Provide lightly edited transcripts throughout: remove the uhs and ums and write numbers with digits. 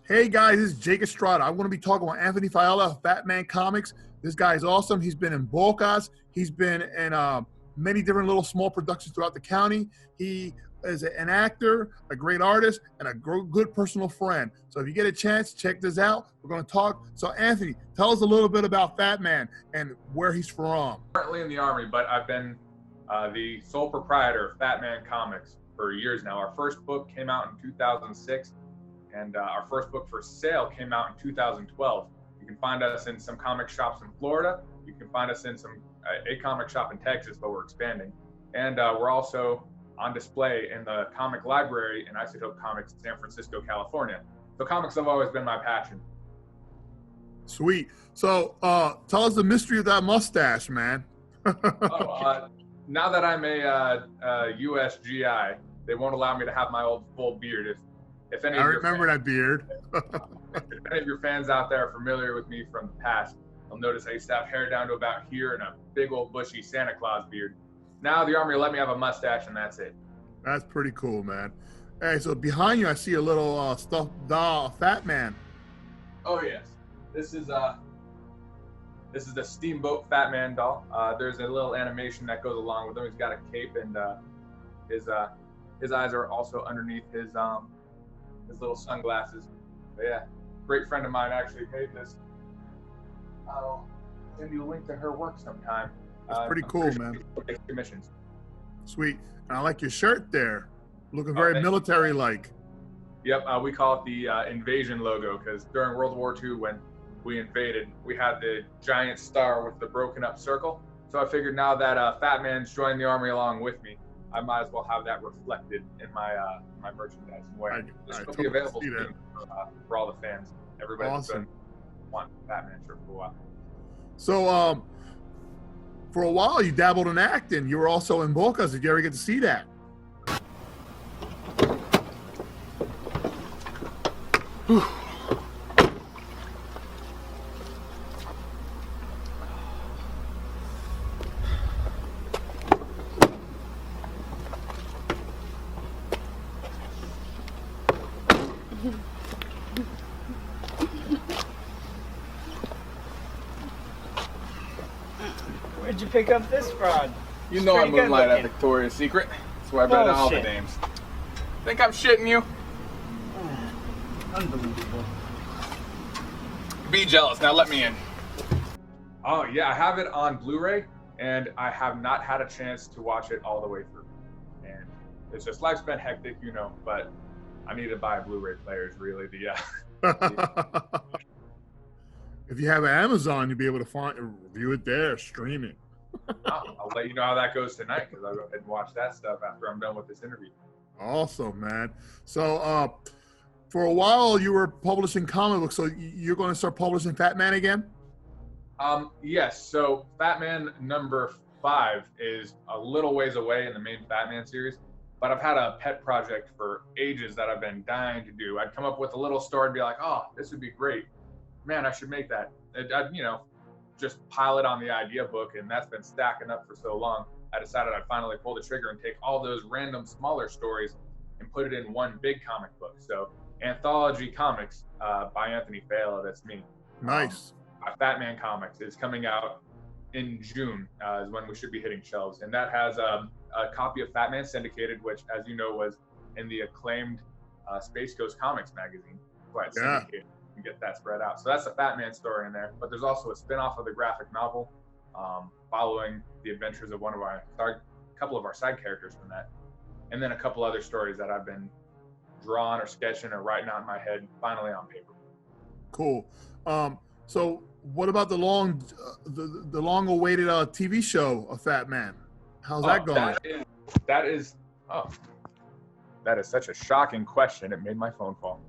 Hey guys, this is Jake Estrada. I want to be talking with Anthony Fiala of Fatman Comics. This guy is awesome. He's been in Bocas. He's been in many different little small productions throughout the county. He is an actor, a great artist, and a good personal friend. So if you get a chance, check this out. We're going to talk. So Anthony, tell us a little bit about Fatman and where he's from. Currently in the Army, but I've been the sole proprietor of Fatman Comics for years now. Our first book came out in 2006. And our first book for sale came out in 2012. You can find us in some comic shops in Florida. You can find us in a comic shop in Texas, but we're expanding. And we're also on display in the comic library in Isotope Comics, San Francisco, California. So comics have always been my passion. Sweet. So tell us the mystery of that mustache, man. Now that I'm a U.S. GI, they won't allow me to have my old full beard. If any I remember that beard. If any of your fans out there are familiar with me from the past, you'll notice I used to have hair down to about here and a big old bushy Santa Claus beard. Now the Army will let me have a mustache and that's it. That's pretty cool, man. Hey, so behind you I see a little stuffed doll, Fatman. Oh yes, this is the Steamboat Fatman doll. There's a little animation that goes along with him. He's got a cape and his eyes are also underneath his little sunglasses. But yeah, great friend of mine actually made this. I'll send you a link to her work sometime. That's pretty cool, man. Commissions. Sweet. And I like your shirt there. Looking very military-like. Yep, we call it the invasion logo because during World War II when we invaded, we had the giant star with the broken up circle. So I figured now that Fatman's joined the Army along with me, I might as well have that reflected in my my merchandising way. This will be available soon for all the fans. Everybody's been wanting Fatman shirt for a while. So, for a while you dabbled in acting. You were also in Bocas. Did you ever get to see that? Where'd you pick up this fraud? You know I moonlight at Victoria's Secret. That's where I bet on all the names. Think I'm shitting you? Unbelievable. Be jealous. Now let me in. Oh yeah, I have it on Blu-ray, and I have not had a chance to watch it all the way through. And it's just life's been hectic, you know. But I need to buy a Blu-ray player. Is really the. If you have Amazon, you'll be able to review it there, streaming. I'll let you know how that goes tonight because I'll go ahead and watch that stuff after I'm done with this interview. Awesome, man. So, for a while you were publishing comic books, so you're going to start publishing Fatman again? Yes. So Fatman number 5 is a little ways away in the main Fatman series, but I've had a pet project for ages that I've been dying to do. I'd come up with a little story and be like, oh, this would be great. Man, I should make that. I'd, just pile it on the idea book, and that's been stacking up for so long. I decided I'd finally pull the trigger and take all those random smaller stories and put it in one big comic book. So Anthology Comics by Anthony Fiala, that's me. Nice. Fatman Comics is coming out in June is when we should be hitting shelves. And that has a copy of Fatman Syndicated, which, as you know, was in the acclaimed Space Ghost Comics magazine. Quite syndicated. Get that spread out. So that's a Fatman story in there, but there's also a spin-off of the graphic novel following the adventures of a couple of our side characters from that, and then a couple other stories that I've been drawing or sketching or writing out in my head, finally on paper. Cool. So what about the long-awaited TV show of Fatman? How's that going? That is such a shocking question. It made my phone fall.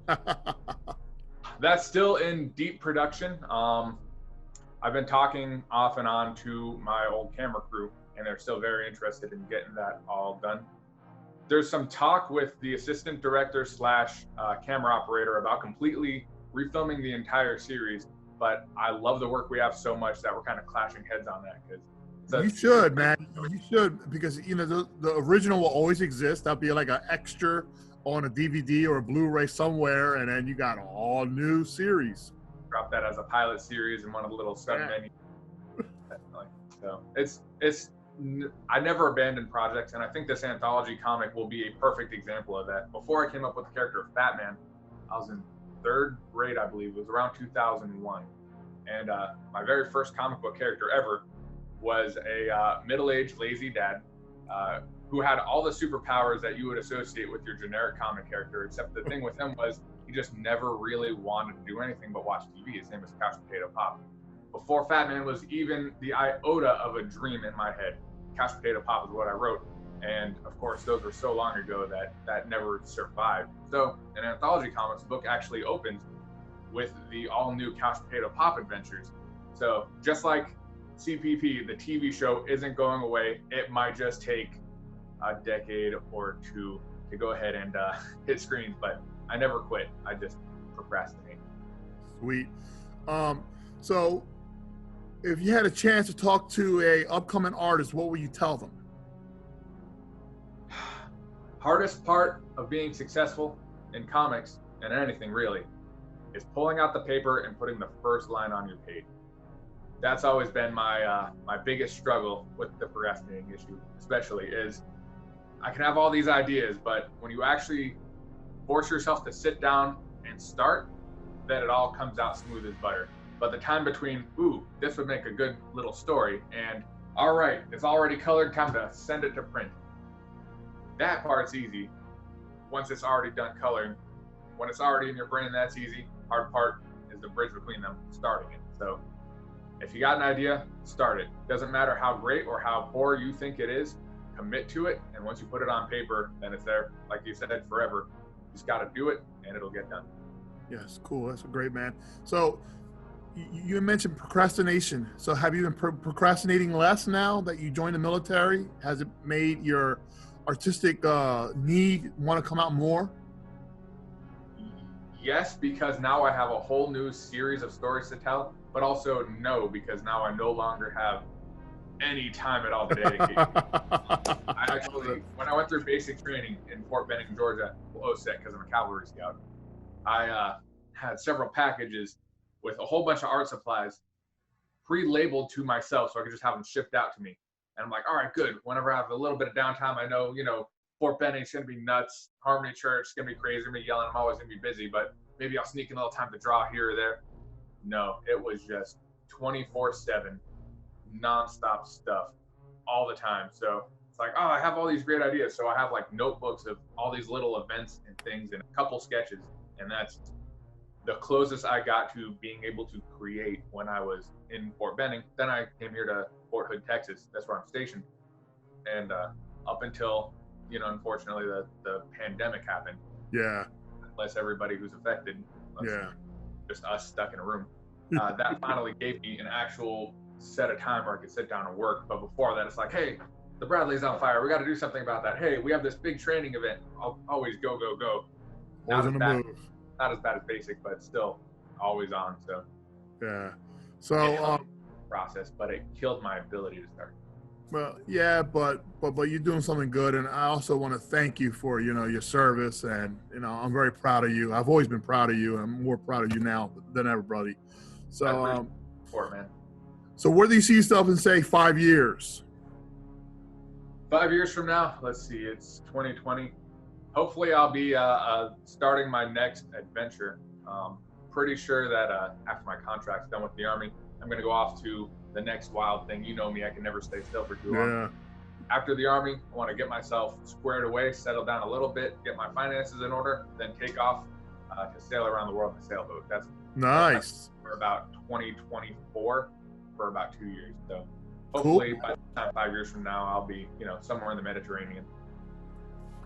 That's still in deep production. I've been talking off and on to my old camera crew, and they're still very interested in getting that all done. There's some talk with the assistant director / camera operator about completely refilming the entire series, but I love the work we have so much that we're kind of clashing heads on that. You should, man. You should, because the original will always exist. That'll be like an extra on a DVD or a Blu-ray somewhere, and then you got an all new series. Drop that as a pilot series in one of the little sub menus. So I never abandoned projects, and I think this anthology comic will be a perfect example of that. Before I came up with the character of Fatman, I was in 3rd grade, I believe. It was around 2001. And my very first comic book character ever was a middle-aged lazy dad who had all the superpowers that you would associate with your generic comic character, except the thing with him was he just never really wanted to do anything but watch TV. His name was Constipated Pop. Before Fatman was even the iota of a dream in my head, Constipated Pop is what I wrote. And of course, those were so long ago that never survived. So in Anthology Comics, the book actually opens with the all-new Constipated Pop adventures. So just like CPP, the TV show isn't going away. It might just take a decade or two to go ahead and hit screens, but I never quit. I just procrastinate. Sweet. So if you had a chance to talk to a upcoming artist, what would you tell them? Hardest part of being successful in comics and anything really is pulling out the paper and putting the first line on your page. That's always been my biggest struggle with the procrastinating issue, especially, is I can have all these ideas, but when you actually force yourself to sit down and start, then it all comes out smooth as butter. But the time between, ooh, this would make a good little story, and all right, it's already colored, time to send it to print. That part's easy once it's already done coloring. When it's already in your brain, that's easy. Hard part is the bridge between them, starting it. So if you got an idea, start it. Doesn't matter how great or how poor you think it is, commit to it. And once you put it on paper, then it's there, like you said, forever. You just got to do it and it'll get done. Yes, cool. That's a great, man. So you mentioned procrastination. So have you been procrastinating less now that you joined the military? Has it made your artistic need want to come out more? Yes, because now I have a whole new series of stories to tell, but also no, because now I no longer have any time at all to dedicate. I actually, when I went through basic training in Fort Benning, Georgia, OSEC, because I'm a cavalry scout, I had several packages with a whole bunch of art supplies pre-labeled to myself so I could just have them shipped out to me. And I'm like, all right, good. Whenever I have a little bit of downtime, I know, Fort Benning's going to be nuts. Harmony Church is going to be crazy. I'm going to be yelling. I'm always going to be busy, but maybe I'll sneak in a little time to draw here or there. No, it was just 24/7, nonstop stuff all the time. So it's like, oh, I have all these great ideas. So I have like notebooks of all these little events and things and a couple sketches. And that's the closest I got to being able to create when I was in Fort Benning. Then I came here to Fort Hood, Texas. That's where I'm stationed. And up until, unfortunately, the pandemic happened. Yeah. Unless everybody who's affected, just us stuck in a room. That finally gave me an actual set of time where I could sit down and work. But before that, it's like, hey, the Bradley's on fire. We got to do something about that. Hey, we have this big training event. I'll always go. Always on the move. Not as bad as basic, but still always on. So yeah. So process, but it killed my ability to start. Well, yeah, but you're doing something good, and I also want to thank you for your service, and I'm very proud of you. I've always been proud of you, and I'm more proud of you now than ever, buddy. So support, man. So where do you see yourself in, say, 5 years? 5 years from now, let's see, it's 2020. Hopefully I'll be starting my next adventure. Pretty sure that after my contract's done with the Army, I'm going to go off to the next wild thing. You know me, I can never stay still for too long. After the Army, I want to get myself squared away, settle down a little bit, get my finances in order, then take off to sail around the world in a sailboat. That's nice. For about 2024, for about 2 years. So hopefully by the time 5 years from now, I'll be, somewhere in the Mediterranean.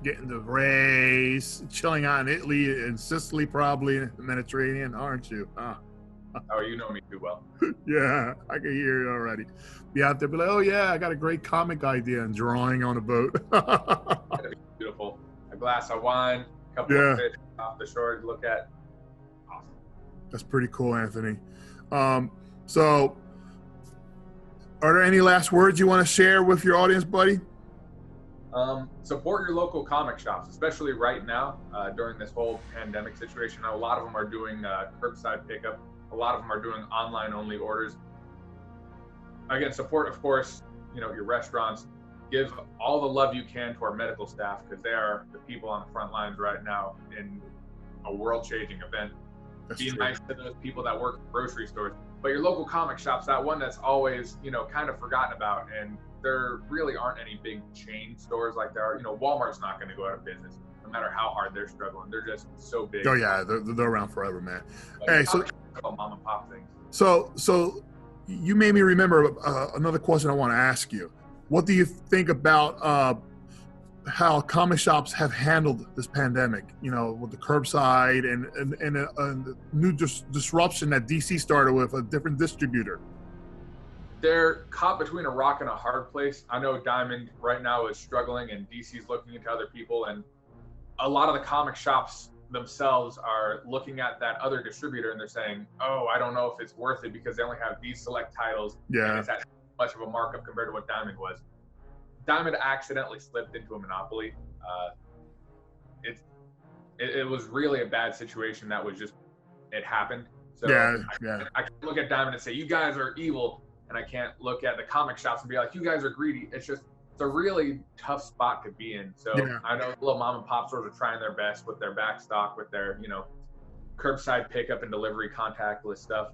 Getting the race, chilling out in Italy and Sicily, probably in the Mediterranean, aren't you? Oh, you know me too well. Yeah, I can hear you already. Be out there, be like, oh yeah, I got a great comic idea and drawing on a boat. That'd be beautiful. A glass of wine, a couple of fish off the shore to look at. Awesome. That's pretty cool, Anthony. So, are there any last words you want to share with your audience, buddy? Support your local comic shops, especially right now during this whole pandemic situation. A lot of them are doing curbside pickup. A lot of them are doing online only orders. Again, support, of course, your restaurants. Give all the love you can to our medical staff, because they are the people on the front lines right now in a world-changing event. Be nice to those people that work in grocery stores. But your local comic shops, that one that's always, kind of forgotten about, and there really aren't any big chain stores like there are. Walmart's not going to go out of business, no matter how hard they're struggling. They're just so big. Oh yeah, they're around forever, man. But hey, so mom and pop things. So you made me remember another question I want to ask you. What do you think about how comic shops have handled this pandemic? With the curbside and a new disruption that DC started with a different distributor. They're caught between a rock and a hard place. I know Diamond right now is struggling, and DC's looking into other people, and a lot of the comic shops themselves are looking at that other distributor and they're saying, oh, I don't know if it's worth it because they only have these select titles. Yeah. And it's at much of a markup compared to what Diamond was. Diamond accidentally slipped into a monopoly. It was really a bad situation. That was just, it happened. So I can look at Diamond and say, you guys are evil. And I can't look at the comic shops and be like, you guys are greedy. It's a really tough spot to be in. So I know little mom and pop stores are trying their best with their back stock, with their, curbside pickup and delivery contactless stuff.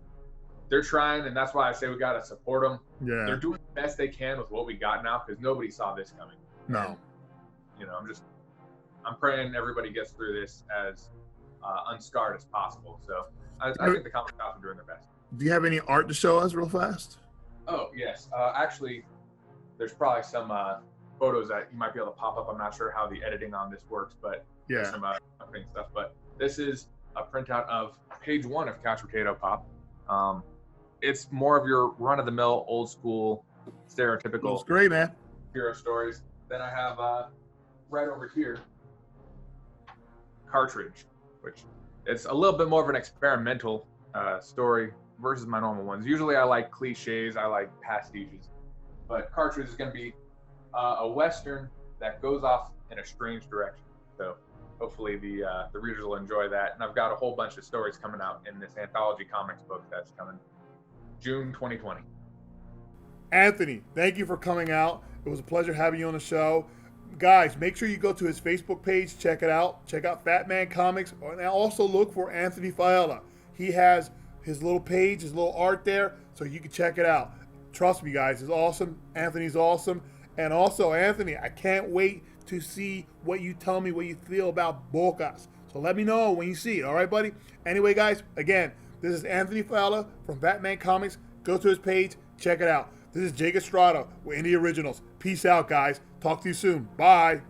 They're trying, and that's why I say we got to support them. Yeah. They're doing the best they can with what we got now, because nobody saw this coming. No. And, I'm praying everybody gets through this as unscarred as possible. So I think the comic shops are doing their best. Do you have any art to show us real fast? Oh, yes. Actually, there's probably some photos that you might be able to pop up. I'm not sure how the editing on this works, but there's some upcoming stuff. But this is a printout of page 1 of Couch Potato Pop. It's more of your run-of-the-mill, old-school, stereotypical That's great, man. hero stories. Then I have right over here, Cartridge, which it's a little bit more of an experimental story versus my normal ones. Usually I like cliches, I like pastiches, but Cartridge is going to be a Western that goes off in a strange direction. So hopefully the readers will enjoy that. And I've got a whole bunch of stories coming out in this anthology comics book that's coming June 2020. Anthony, thank you for coming out. It was a pleasure having you on the show. Guys, make sure you go to his Facebook page, check it out. Check out Fatman Comics, and also look for Anthony Fiala. He has his little page, his little art there, so you can check it out. Trust me, guys, it's awesome. Anthony's awesome. And also, Anthony, I can't wait to see what you tell me, what you feel about Bocas. So let me know when you see it, all right, buddy? Anyway, guys, again, this is Anthony Fiala from Fatman Comics. Go to his page, check it out. This is Jake Estrada with Indie Originals. Peace out, guys. Talk to you soon. Bye.